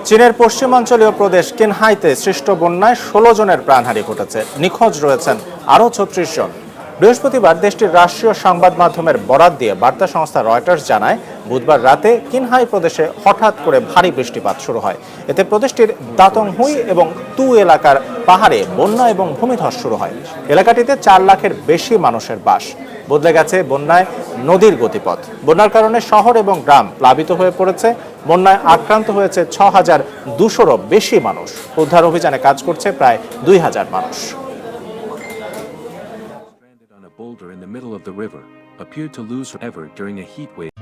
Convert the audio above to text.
চীনের পশ্চিমাঞ্চলীয় প্রদেশ কিনহাইতে সৃষ্ট বন্যায় ১৬ জনের প্রাণহানি ঘটেছে। নিখোঁজ রয়েছেন আরও ৩৬ জন। বৃহস্পতিবার দেশটির রাষ্ট্রীয় সংবাদ মাধ্যমের বরাত দিয়ে বার্তা সংস্থা রয়টার্স জানায়, বুধবার রাতে কিনহাই প্রদেশে হঠাৎ করে ভারী বৃষ্টিপাত শুরু হয়। এতে প্রদেশটির দাতংহুই এবং তু এলাকার পাহাড়ে বন্যা এবং ভূমিধস শুরু হয়। এলাকাটিতে ৪ লাখের বেশি মানুষের বাস। বদলে গেছে বন্যায় নদীর গতিপথ। বন্যার কারণে শহর এবং গ্রাম প্লাবিত হয়ে পড়েছে। বন্যায় আক্রান্ত হয়েছে ৬,২০০-রও বেশি মানুষ। উদ্ধার অভিযানে কাজ করছে প্রায় ২,০০০ মানুষ। On a boulder in the middle of the river, appeared to lose forever during a heat wave.